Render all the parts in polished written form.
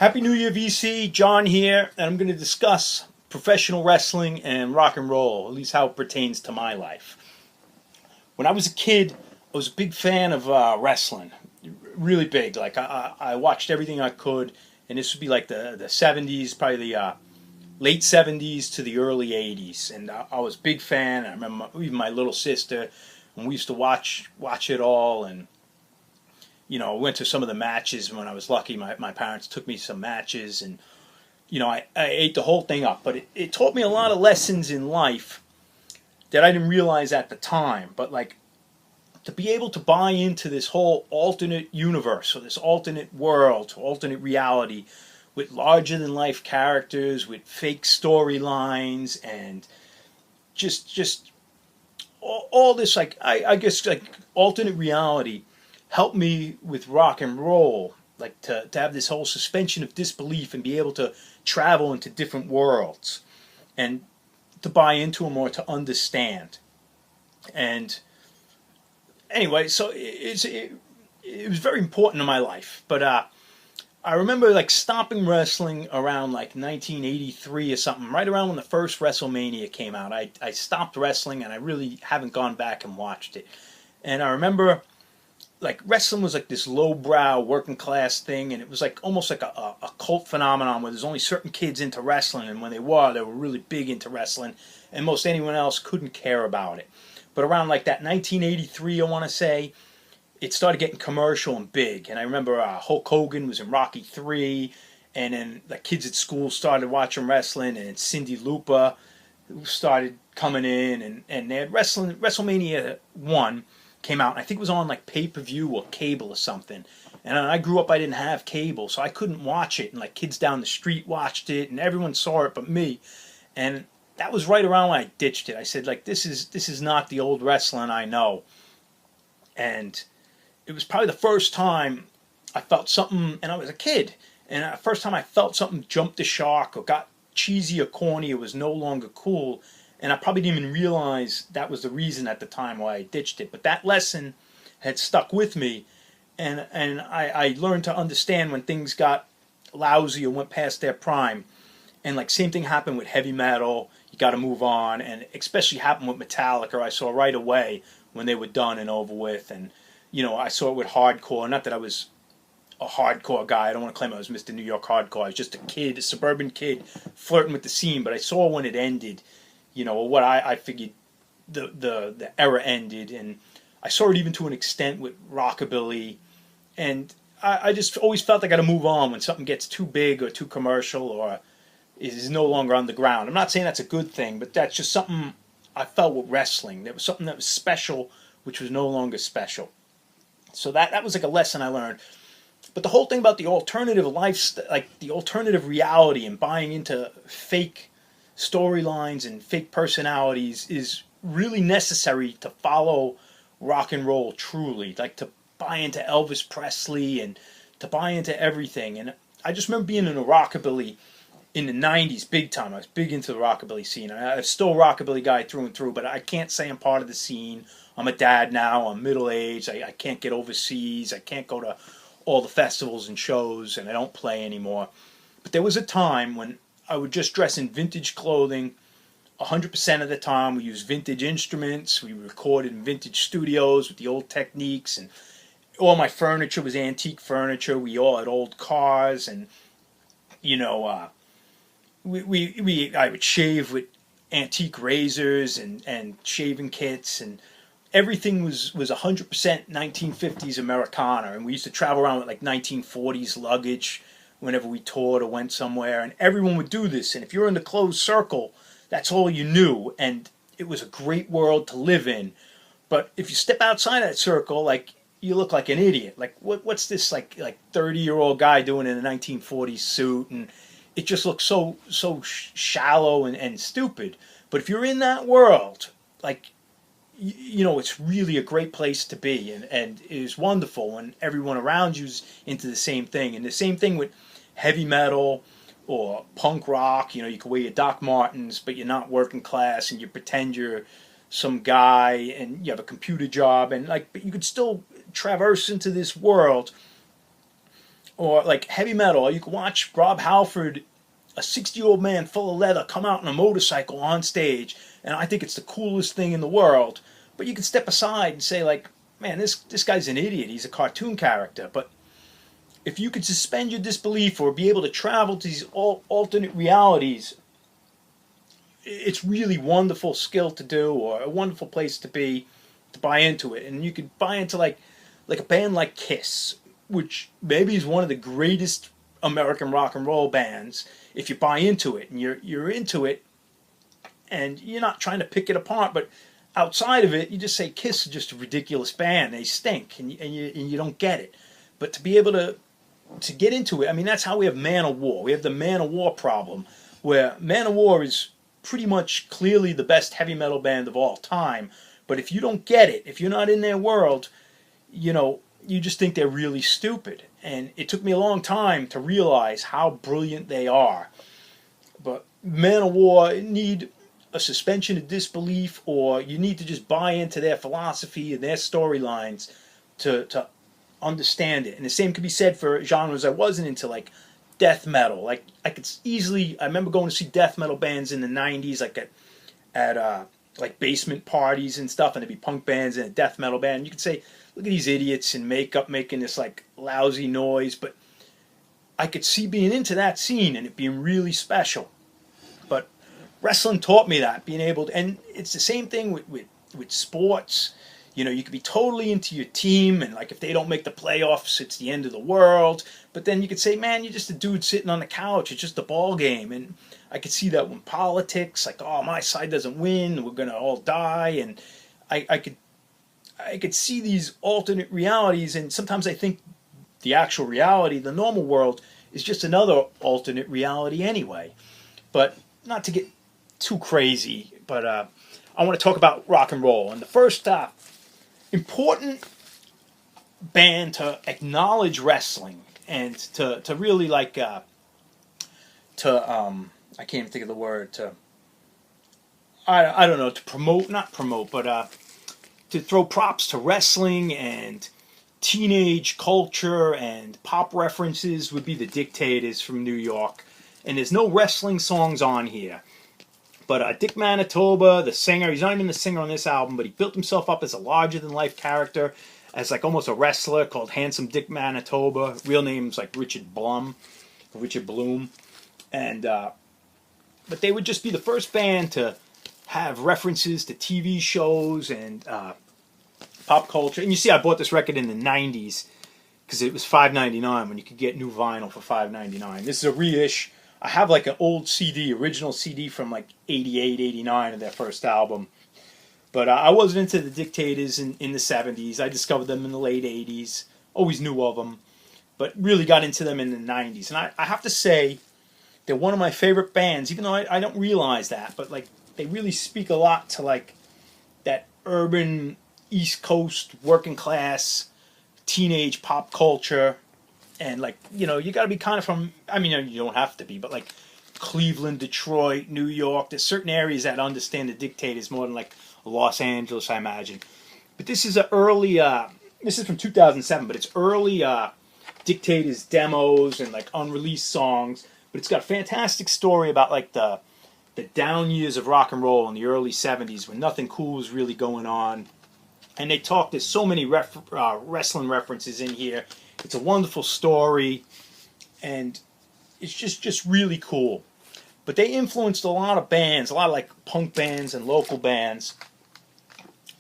Happy New Year, VC. John here, and I'm going to discuss professional wrestling and rock and roll, at least how it pertains to my life. When I was a kid, I was a big fan of wrestling, really big. Like I watched everything I could, and this would be like the 70s, probably the late 70s to the early 80s, and I was a big fan. I remember even my little sister, and we used to watch it all, and I went to some of the matches when I was lucky. My parents took me to some matches, and I ate the whole thing up. But it taught me a lot of lessons in life that I didn't realize at the time. But like to be able to buy into this whole alternate universe or this alternate world, alternate reality with larger than life characters, with fake storylines, and just all this, like I guess like alternate reality helped me with rock and roll, like to have this whole suspension of disbelief and be able to travel into different worlds and to buy into them or to understand. And anyway, so it was very important in my life. But I remember like stopping wrestling around like 1983 or something, right around when the first WrestleMania came out. I stopped wrestling and I really haven't gone back and watched it. And I remember like wrestling was like this lowbrow working class thing, and it was like almost like a cult phenomenon where there's only certain kids into wrestling, and when they were really big into wrestling, and most anyone else couldn't care about it. But around like that 1983, I want to say, it started getting commercial and big. And I remember Hulk Hogan was in Rocky 3, and then the kids at school started watching wrestling, and Cindy Lauper started coming in, and they had WrestleMania 1 came out, and I think it was on like pay-per-view or cable or something. And I grew up, I didn't have cable, so I couldn't watch it, and like kids down the street watched it, and everyone saw it but me. And that was right around when I ditched it. I said, like, this is not the old wrestling I know. And it was probably the first time I felt something, and I was a kid, and the first time I felt something jump the shark or got cheesy or corny, it was no longer cool. And I probably didn't even realize that was the reason at the time why I ditched it. But that lesson had stuck with me, and I learned to understand when things got lousy or went past their prime. And like same thing happened with heavy metal. You got to move on, and especially happened with Metallica. I saw right away when they were done and over with. And I saw it with hardcore. Not that I was a hardcore guy. I don't want to claim I was Mr. New York Hardcore. I was just a kid, a suburban kid, flirting with the scene. But I saw when it ended. What I figured the era ended, and I saw it even to an extent with rockabilly, and I just always felt I got to move on when something gets too big or too commercial or is no longer on the ground. I'm not saying that's a good thing, but that's just something I felt with wrestling. There was something that was special, which was no longer special. So that was like a lesson I learned. But the whole thing about the alternative lifestyle, like the alternative reality and buying into fake storylines and fake personalities is really necessary to follow rock and roll truly, like to buy into Elvis Presley and to buy into everything. And I just remember being in a rockabilly in the 90s big time. I was big into the rockabilly scene. I'm still a rockabilly guy through and through, but I can't say I'm part of the scene. I'm a dad now. I'm middle-aged. I can't get overseas. I can't go to all the festivals and shows, and I don't play anymore. But there was a time when I would just dress in vintage clothing 100% of the time. We used vintage instruments. We recorded in vintage studios with the old techniques, and all my furniture was antique furniture. We all had old cars, and I would shave with antique razors and shaving kits, and everything was 100% 1950s Americana. And we used to travel around with like 1940s luggage whenever we toured or went somewhere, and everyone would do this. And if you're in the closed circle, that's all you knew, and it was a great world to live in. But if you step outside that circle, like, you look like an idiot. Like, what's this like 30-year-old guy doing in a 1940s suit? And it just looks so shallow and stupid. But if you're in that world, like, it's really a great place to be, and it is wonderful when everyone around you's into the same thing. And the same thing with heavy metal or punk rock. You can wear your Doc Martens, but you're not working class, and you pretend you're some guy, and you have a computer job, and but you could still traverse into this world Or like heavy metal, you can watch Rob Halford, a 60-year-old man full of leather, come out on a motorcycle on stage, and I think it's the coolest thing in the world. But you can step aside and say like, man, this guy's an idiot. He's a cartoon character. But if you could suspend your disbelief or be able to travel to these alternate realities, it's really wonderful skill to do, or a wonderful place to be, to buy into it. And you could buy into like a band like Kiss, which maybe is one of the greatest American rock and roll bands. If you buy into it and you're into it, and you're not trying to pick it apart, but outside of it, you just say Kiss is just a ridiculous band. They stink, and you don't get it. But to be able to get into it, I mean, that's how we have Man of War. We have the Man of War problem, where Man of War is pretty much clearly the best heavy metal band of all time. But if you don't get it, if you're not in their world, you just think they're really stupid. And it took me a long time to realize how brilliant they are. But Man of War need a suspension of disbelief, or you need to just buy into their philosophy and their storylines to understand it. And the same could be said for genres I wasn't into, like death metal. Like I remember going to see death metal bands in the 90s, like at like basement parties and stuff, and there'd be punk bands and a death metal band. And you could say, look at these idiots in makeup making this like lousy noise, but I could see being into that scene and it being really special. But wrestling taught me that, being able to, and it's the same thing with sports. You could be totally into your team, and like if they don't make the playoffs, it's the end of the world. But then you could say, man, you're just a dude sitting on the couch. It's just a ball game. And I could see that when politics, like, oh, my side doesn't win, we're gonna all die. And I could see these alternate realities, and sometimes I think the actual reality, the normal world, is just another alternate reality anyway. But not to get too crazy, but I want to talk about rock and roll. And the first important band to acknowledge wrestling and to really like I can't even think of the word, I don't know, to promote, not promote, but to throw props to wrestling and teenage culture and pop references would be the Dictators from New York. And there's no wrestling songs on here. But Dick Manitoba, the singer, he's not even the singer on this album, but he built himself up as a larger-than-life character, as like almost a wrestler called Handsome Dick Manitoba. Real name's like Richard Bloom. And but they would just be the first band to have references to TV shows and pop culture. And you see, I bought this record in the 90s because it was $5.99 when you could get new vinyl for $5.99. This is a reissue. I have like an old CD, original CD from like 88, 89 of their first album. But I wasn't into the Dictators in the 70s. I discovered them in the late 80s. Always knew of them. But really got into them in the 90s. And I have to say, they're one of my favorite bands, even though I don't realize that. But like, they really speak a lot to like that urban East Coast working class teenage pop culture. And like, you got to be kind of from, I mean, you don't have to be, but like Cleveland, Detroit, New York, there's certain areas that understand the Dictators more than like Los Angeles, I imagine. But this is this is from 2007, but it's early Dictators demos and like unreleased songs. But it's got a fantastic story about like the down years of rock and roll in the early 70s when nothing cool was really going on. And they talk, there's so many wrestling references in here. It's a wonderful story, and it's just really cool. But they influenced a lot of bands, a lot of like punk bands and local bands,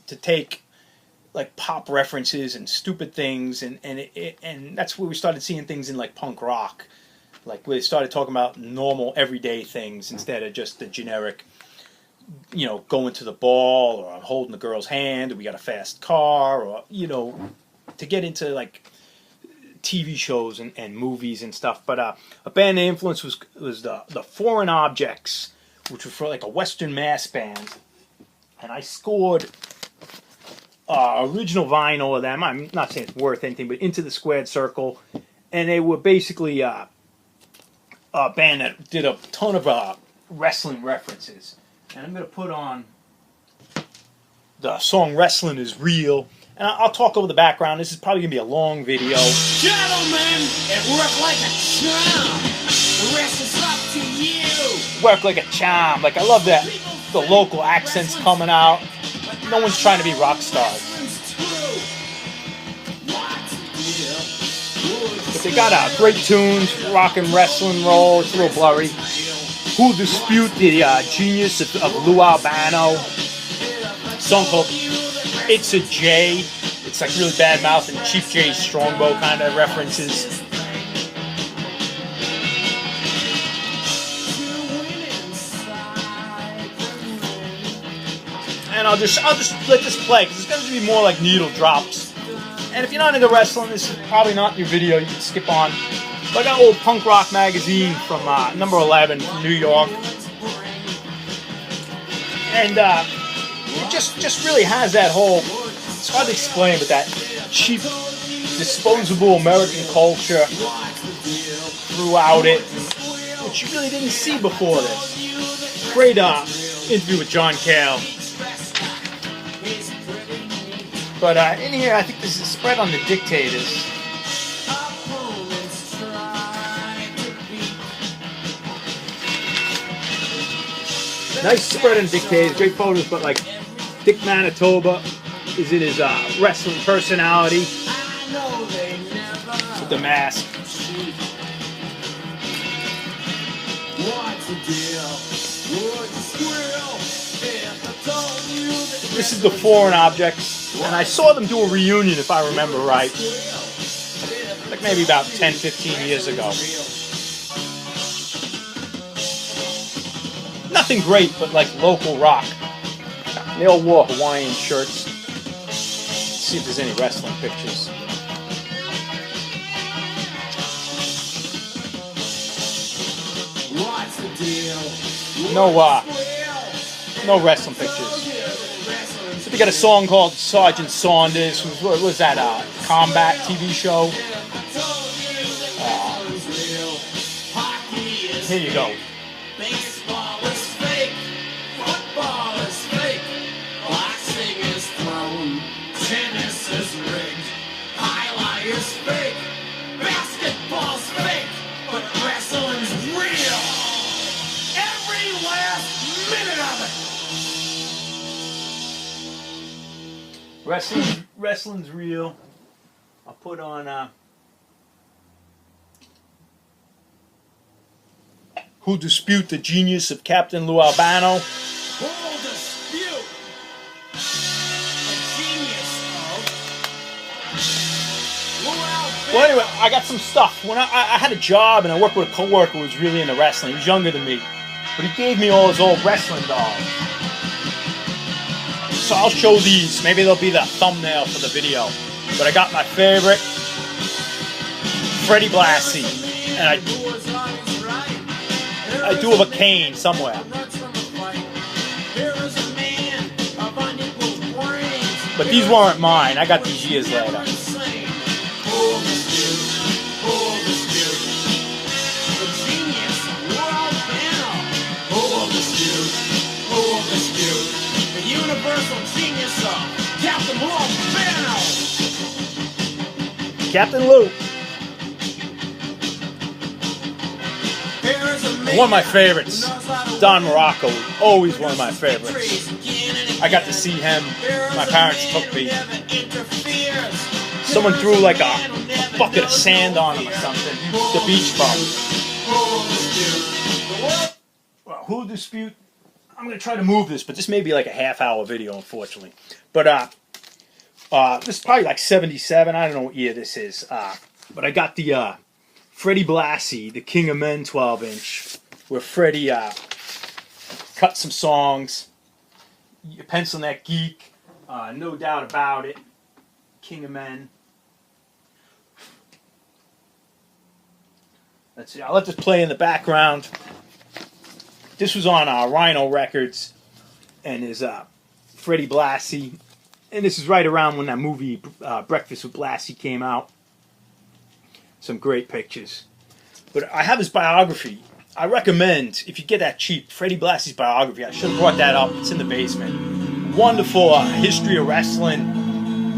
to take like pop references and stupid things, and that's where we started seeing things in like punk rock, like where they started talking about normal everyday things instead of just the generic, going to the ball or holding the girl's hand, or we got a fast car, or to get into like TV shows and movies and stuff. But a band they influenced was the Foreign Objects, which was for like a Western Mass band. And I scored original vinyl of them. I'm not saying it's worth anything, but Into the Squared Circle. And they were basically a band that did a ton of wrestling references. And I'm going to put on the song Wrestling is Real. And I'll talk over the background. This is probably going to be a long video. Gentlemen, it worked like a charm. The rest is up to you. Work like a charm. Like, I love that. The local accents coming out. No one's trying to be rock stars. But they got great tunes, rock and wrestling roll. It's a little blurry. Who dispute the genius of Lou Albano? Song called It's a J. It's like really bad mouth and Chief Jay's Strongbow kind of references. And I'll just let this play because it's going to be more like needle drops. And if you're not into wrestling, this is probably not your video. You can skip on. But I got an old punk rock magazine from number 11 from New York, and it just really has that whole. It's hard to explain, but that cheap, disposable American culture throughout it, which you really didn't see before this. Great interview with John Cale. But in here, I think this is spread on the Dictators. Nice spread on Dictators, great photos, but like Dick Manitoba is in his wrestling personality with the mask. This is the Foreign Objects, and I saw them do a reunion, if I remember right, like maybe about 10, 15 years ago. Nothing great, but like local rock. They all wore Hawaiian shirts. Let's see if there's any wrestling pictures. No wrestling pictures. So they got a song called Sergeant Saunders. What was that? Combat TV show. Here you go. Baseball is fake, football is fake, boxing is thrown, tennis is rigged, highlighter's fake, basketball's fake, but wrestling's real. Every last minute of it. Wrestling's real. I'll put on Who dispute the genius of Captain Lou Albano? Who'll dispute the genius of Lou Albano? Well, anyway, I got some stuff. When I had a job and I worked with a coworker who was really into wrestling. He was younger than me, but he gave me all his old wrestling dolls. So I'll show these. Maybe they'll be the thumbnail for the video. But I got my favorite, Freddie Blassie, and I do have a cane somewhere. But these weren't mine. I got these years later. The universal genius of Captain Lou Albano. Captain Lou. One of my favorites, Don Morocco, always one of my favorites. I got to see him. My parents took me. Someone threw like a bucket of sand on him or something. The beach bum. Well, who dispute? I'm going to try to move this, but this may be like a half-hour video, unfortunately. But this is probably like 77. I don't know what year this is. But I got the Freddie Blassie, the King of Men 12-inch, where Freddie cut some songs. Pencil Neck Geek, no doubt about it. King of Men. Let's see. I'll let this play in the background. This was on Rhino Records, and is Freddie Blassie, and this is right around when that movie Breakfast with Blassie came out. Some great pictures. But I have his biography. I recommend, if you get that cheap, Freddie Blassie's biography. I should have brought that up. It's in the basement. Wonderful history of wrestling.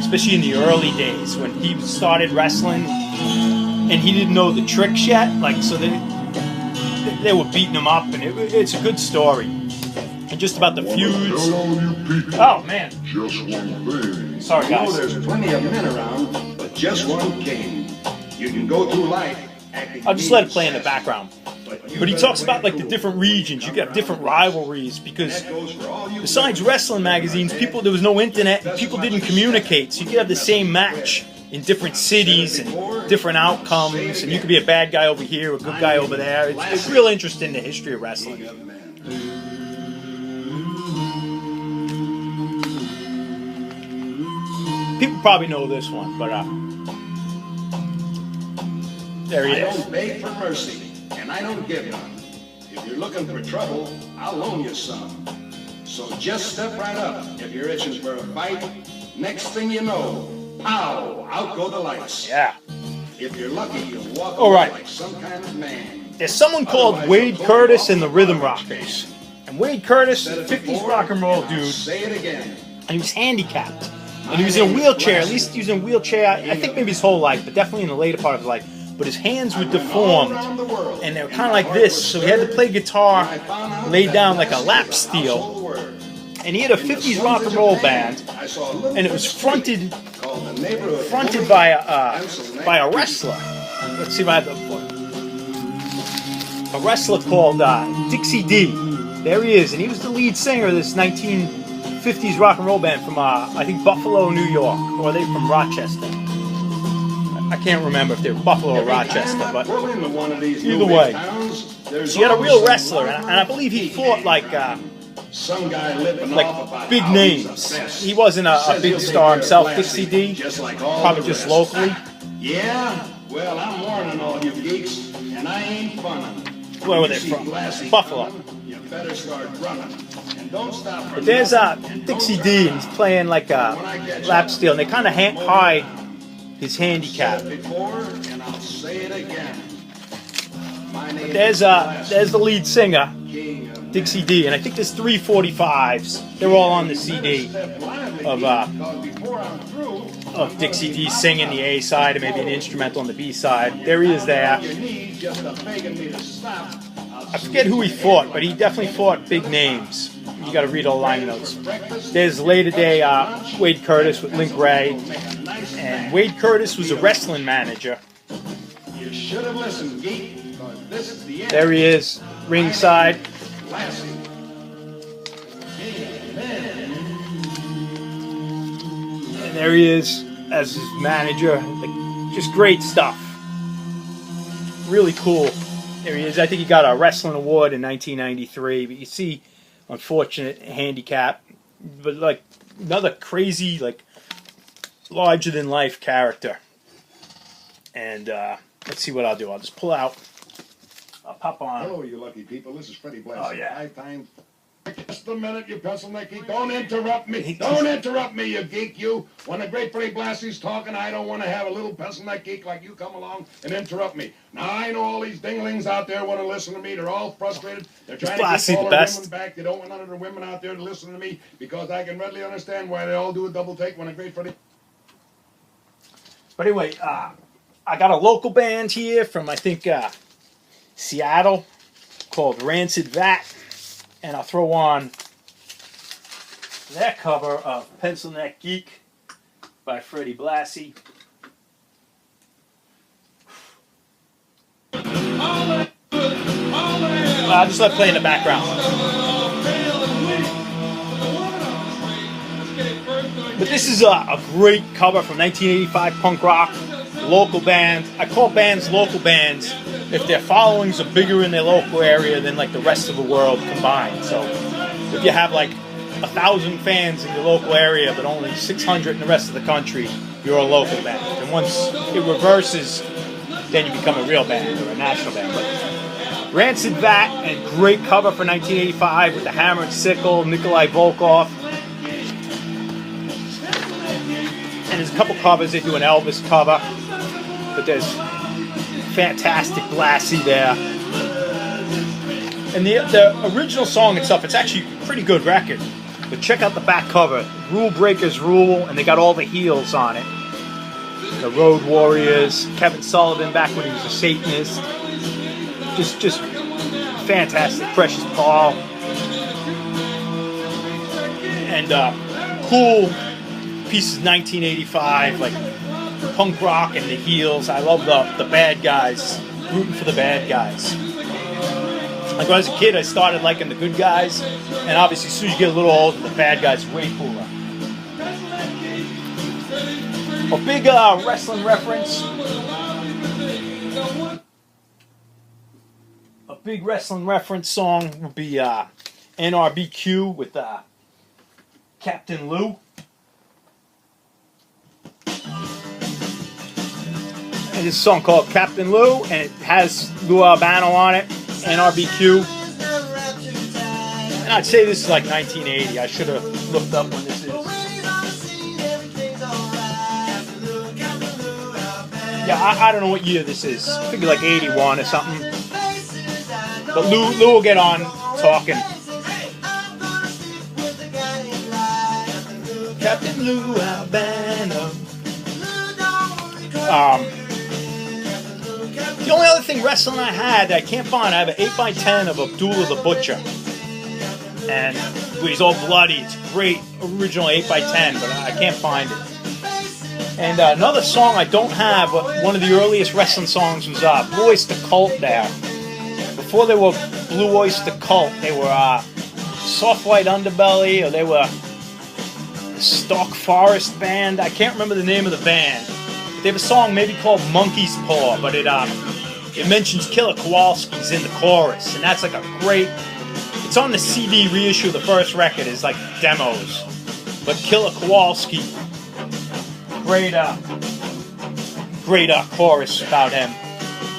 especially in the early days when he started wrestling and he didn't know the tricks yet. Like, so they were beating him up, and it's a good story. And just about the feuds. Oh man! Just one thing. Sorry, You know guys. there's plenty of men around, but just one king. You can go through life acting. I'll just let it play in the background. you But he better talks play about like the cool. different regions. You got different rivalries because That goes for all you besides wrestling magazines, there was no internet, and people didn't communicate. So you could have the same match in different cities and different outcomes, and you could be a bad guy over here, a good guy over there. It's real interesting, the history of wrestling. People probably know this one, but there he I is. don't beg for mercy, and I don't give none. If you're looking for trouble, I'll loan you some. So just step right up if you're itching for a fight. Next thing you know, pow, out go the lights. Yeah. If you're lucky, you'll walk All away right. like some kind of man. There's someone called Wade Curtis and the Rhythm Rockers. And Wade Curtis, Said a it 50s before, rock and roll and I'll dude, say it again. and he was handicapped. And he was in a wheelchair, at least he was in a wheelchair, I think maybe his whole life, but definitely in the later part of his life. But his hands were deformed, and they were kind of like this, so he had to play guitar laid down like a lap steel. And he had a 50s rock and roll band, and it was fronted by a wrestler. Let's see if I have a wrestler called Dixie D. There he is, and he was the lead singer of this 1950s rock and roll band from I think Buffalo, New York, or are they from Rochester? I can't remember if they were Buffalo or Rochester, but either way, so he had a real wrestler, and I believe he fought like some guy lipping off about big how he's the names. best. He wasn't a Says big he'll take star care of himself, Rassling, Dixie D, just like all probably the just rest. locally. Yeah? Well, I'm warning all you geeks, and I ain't funning. Where were they You see from? Glassy Buffalo. coming, you better start running. And don't stop for But there's nothing, and don't Dixie stop D, for and he's playing like a lap steel, and they kind of hide his handicap. Said it before, and I'll say it again. My name There's is Glassy, there's the lead singer, king of Dixie D, and I think there's 345s. They're all on the CD of Dixie D singing the A side and maybe an instrumental on the B side. There he is there. I forget who he fought, but he definitely fought big names. You got to read all the line notes. There's later day Wade Curtis with Link Ray, and Wade Curtis was a wrestling manager. You should have listened, geek, because this is the end. There he is, ringside. Glassy. And there he is as his manager. Like, just great stuff. Really cool. There he is. I think he got a wrestling award in 1993. But you see, unfortunate handicap. But like another crazy, like larger than life character. And let's see what I'll do. I'll just pull out. I'll pop on. Hello, you lucky people. This is Freddie Blassie. Oh, yeah. 5 times. Just a minute, you pencil neck geek. Don't interrupt me. Don't interrupt me, you geek, you. When the great Freddie Blassie's talking, I don't want to have a little pencil neck geek like you come along and interrupt me. Now, I know all these dinglings out there want to listen to me. They're all frustrated. They're trying to Blassie keep all the their best. women back. They don't want none of their women out there to listen to me because I can readily understand why they all do a double take when a great Freddie... But anyway, I got a local band here from, I think, Seattle called Rancid Vat. And I'll throw on their cover of Pencil Neck Geek by Freddie Blassie. I'll just let it play in the background. But this is a great cover from 1985 punk rock, local band. I call bands local bands if their followings are bigger in their local area than like the rest of the world combined. So if you have like 1,000 fans in your local area but only 600 in the rest of the country, you're a local band. And once it reverses, then you become a real band or a national band. But Rancid Vat, and great cover for 1985 with the Hammer and Sickle, Nikolai Volkov. And there's a couple covers. They do an Elvis cover, but there's fantastic Blassie there. And the original song itself, it's actually a pretty good record. But check out the back cover. Rule Breakers Rule, and they got all the heels on it. The Road Warriors, Kevin Sullivan back when he was a Satanist. Just fantastic. Precious Paul. And cool pieces, 1985, like punk rock and the heels. I love the bad guys, rooting for the bad guys. Like when I was a kid, I started liking the good guys, and obviously as soon as you get a little older, the bad guys are way cooler. A big wrestling reference. A big wrestling reference song would be NRBQ with Captain Lou. And this song called Captain Lou, and it has Lou Albano on it, NRBQ. And I'd say this is like 1980. I should have looked up when this is. Yeah, I don't know what year this is. I figure like 81 or something. But Lou will get on talking. Captain Lou Albano. The only other thing wrestling I had that I can't find, I have an 8x10 of Abdullah the Butcher. And he's all bloody. It's great original 8x10, but I can't find it. And another song I don't have, but one of the earliest wrestling songs was Blue Oyster Cult there. Before they were Blue Oyster Cult, they were Soft White Underbelly, or they were Stalk Forest Band. I can't remember the name of the band. But they have a song maybe called Monkey's Paw, but it mentions Killer Kowalski's in the chorus, and that's like a great... It's on the CD reissue of the first record, it's like demos. But Killer Kowalski, great chorus about him,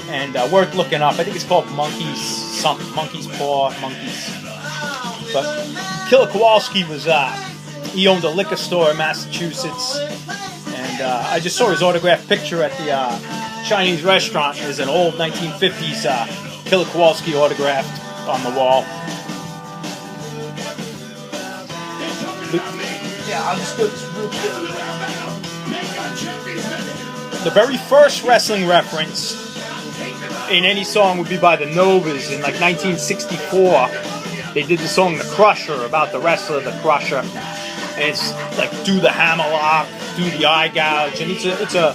and worth looking up. I think it's called Monkey's Paw, Monkeys. But Killer Kowalski was he owned a liquor store in Massachusetts, and I just saw his autographed picture at the Chinese restaurant. There's an old 1950s Killer Kowalski autographed on the wall. Yeah, I'll just go this real quick. The very first wrestling reference in any song would be by the Novas in like 1964. They did the song The Crusher about the wrestler, The Crusher. And it's like do the hammerlock, do the eye gouge, and it's a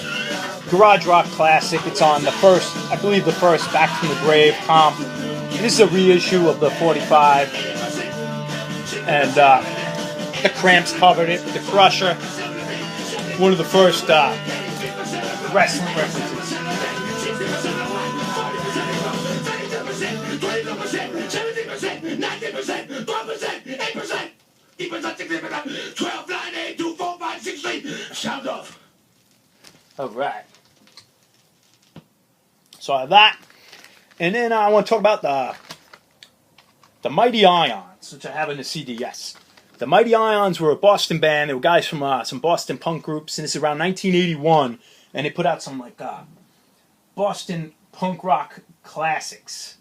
garage rock classic. It's on the first, I believe the first Back from the Grave comp. And this is a reissue of the 45. And the Cramps covered it, The Crusher. One of the first wrestling references. Sound off. Alright. So I have that. And then I want to talk about the Mighty Ions, which I have in the CD, yes. The Mighty Ions were a Boston band. They were guys from some Boston punk groups, and this is around 1981. And they put out some like Boston punk rock classics.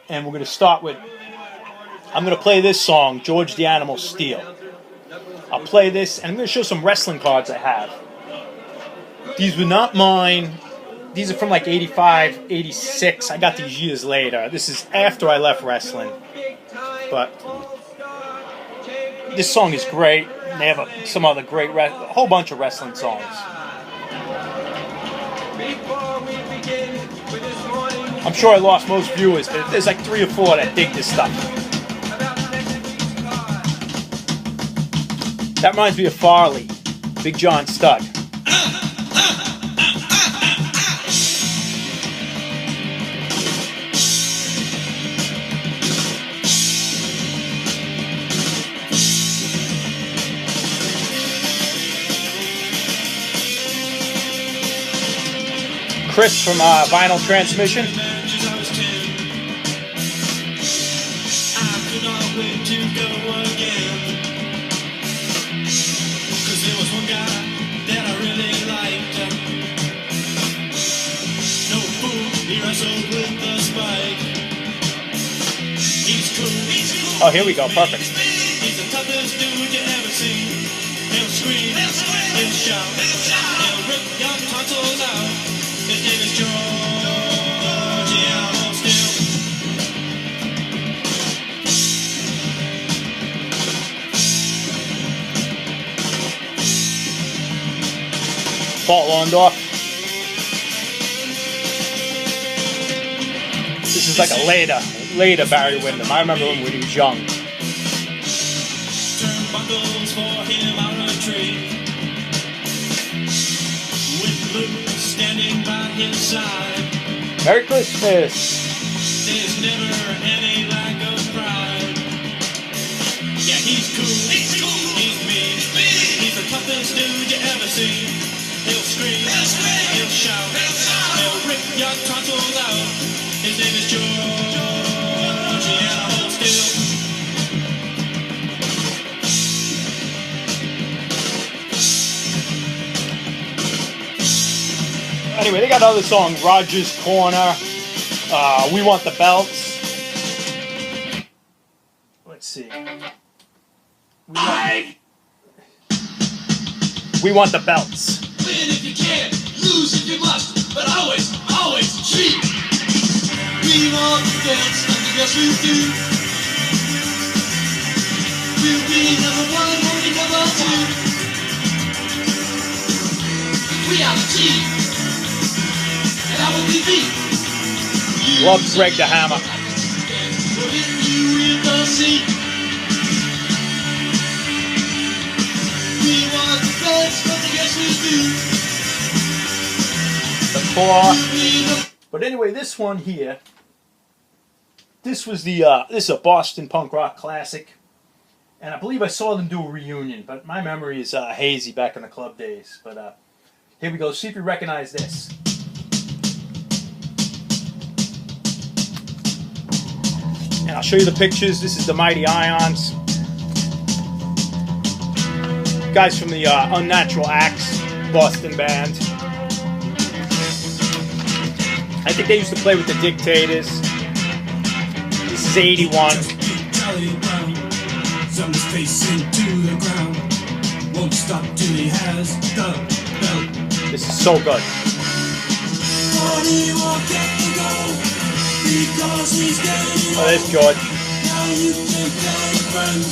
And we're going to start with, I'm going to play this song, George the Animal Steel. I'll play this, and I'm going to show some wrestling cards I have. These were not mine. These are from like 85, 86. I got these years later. This is after I left wrestling. But this song is great. They have some other great, a whole bunch of wrestling songs. I'm sure I lost most viewers, but there's like 3 or 4 that dig this stuff. That reminds me of Farley, Big John Studd. Chris from Vinyl Transmission. Oh, here we go. Perfect. He's the toughest dude you ever see. He'll scream, he'll shout, he'll rip your tonsils out. His name is George Steel. Fort Londorf. This is like a later Barry Windham. I remember him when he was young. Turnbuckles for him out of a tree. With Luke standing by his side. Merry Christmas. There's never any lack of pride. Yeah, he's cool. He's mean. He's the toughest dude you ever see. He'll scream. He'll shout. He'll rip your tonsils out. His name is George Steel. Anyway, they got another song, Roger's Corner. We Want the Belts. Let's see. We want the belts. Win if you can, lose if you must, but always, always cheat. We want the belts, nothing else will do. We'll be number one, only number two. We are the team, and I will be beat. Love Greg the Hammer. We'll hit you with the seat. We want the belts, nothing else will do. The Claw. But anyway, this one here. This was the this is a Boston punk rock classic, and I believe I saw them do a reunion. But my memory is hazy back in the club days. But here we go. See if you recognize this. And I'll show you the pictures. This is the Mighty Ions. Guys from the Unnatural Acts Boston band. I think they used to play with the Dictators. This is 81. Something's facing to the ground. Won't stop till he has the belt. This is so good. Oh, there's George. Now you can play friends.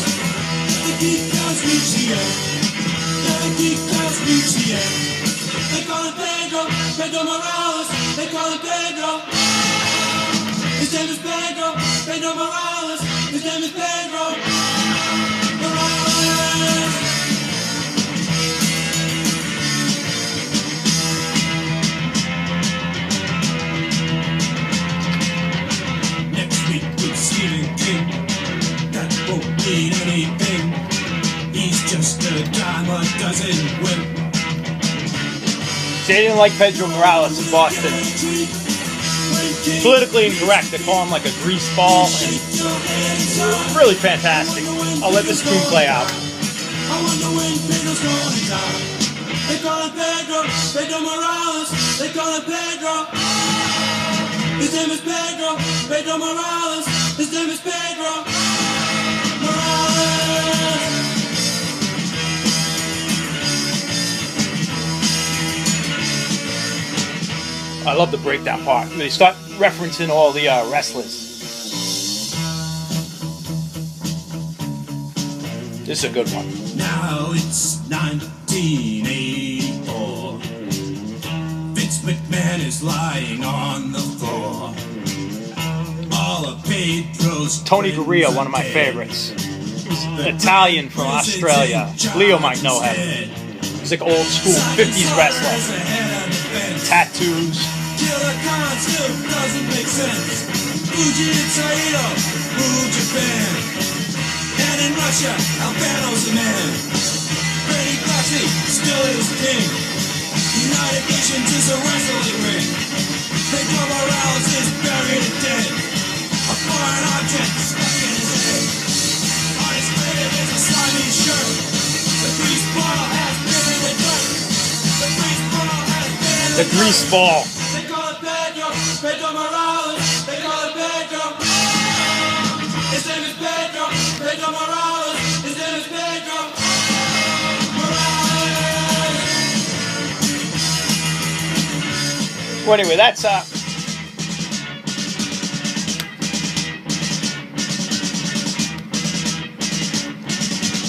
The geek does reach the end. The geek does reach the end. They call him Pedro Morales. They call him Pedro. His name is Pedro Morales. His name is Pedro Morales. Next week with Stephen King. That won't mean anything. He's just a dime a dozen whip. They didn't like Pedro Morales in Boston. Politically incorrect. They call him like a grease ball. And really fantastic. I'll let this tune play out. I wonder when Pedro's going down. They call him Pedro Morales. They call him Pedro. His name is Pedro Morales. His name is Pedro Morales. I love the breakdown part. They start referencing all the wrestlers. This is a good one. Now it's 1984. Vince McMahon is lying on the floor. All of Pedro's Tony Gurria, one of my favorites. He's Italian from Australia. Leo might know him. He's like old school 50s wrestler. Tattoos. Killer Khan still doesn't make sense. Fuji and Saito rule Japan. And in Russia, Albano's the man. Freddie Blassie still is king. United Nations is a wrestling ring. Pedro Morales is buried and dead. A foreign object stuck in his head. On his grave is a slimy shirt. The grease ball has been in the dirt. The grease ball has been in The grease ball. They call it Pedro Morales. They call it Pedro. His name is Pedro Morales. His Well, anyway, that's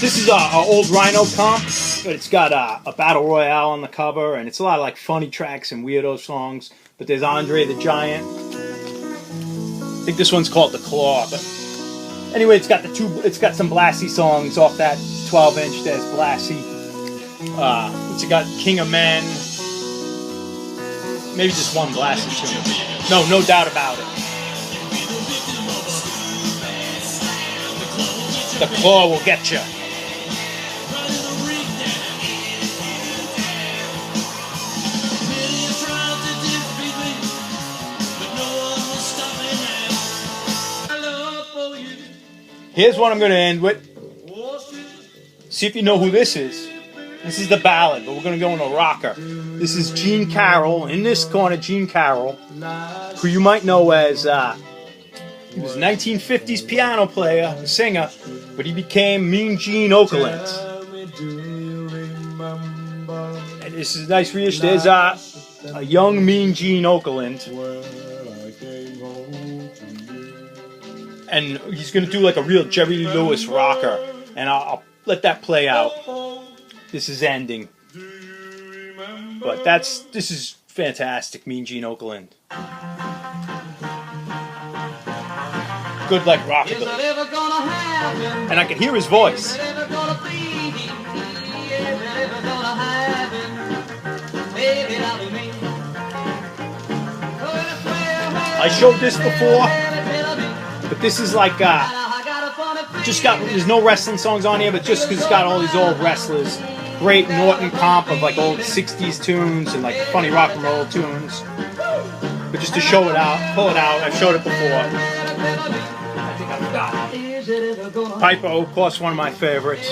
this is a old Rhino comp, but it's got a battle royale on the cover, and it's a lot of like funny tracks and weirdo songs. But there's Andre the Giant. I think this one's called The Claw. But anyway, it's got some Blassie songs off that 12-inch. There's Blassie. It's got King of Men. Maybe just one Blassie tune. No doubt about it. The Claw will get you. Here's what I'm going to end with. See if you know who this is. This is the ballad, but we're going to go in a rocker. This is Gene Carroll. In this corner, Gene Carroll, who you might know as, he was a 1950s piano player, a singer, but he became Mean Gene Okerlund. And this is a nice reissue. There's a young Mean Gene Okerlund. And he's going to do like a real Jerry Lee Lewis rocker. And I'll let that play out. This is ending. But this is fantastic, Mean Gene Okerlund. Good like rockabilly. And I can hear his voice. I showed this before. But this is like, there's no wrestling songs on here, but just because it's got all these old wrestlers. Great Norton comp of like old 60s tunes and like funny rock and roll tunes. But just to show it out, pull it out, I've showed it before. I think I've got it. Piper, of course, one of my favorites.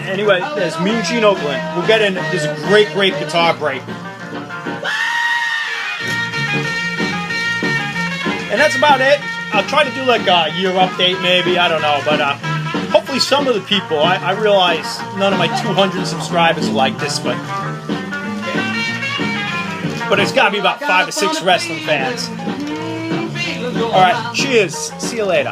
Anyway, there's Mean Gene Okerlund. We'll get in. There's a great guitar break. And that's about it. I'll try to do like a year update maybe. I don't know. But hopefully some of the people, I realize none of my 200 subscribers are like this, but there's got to be about 5 or 6 wrestling fans. All right. Cheers. See you later.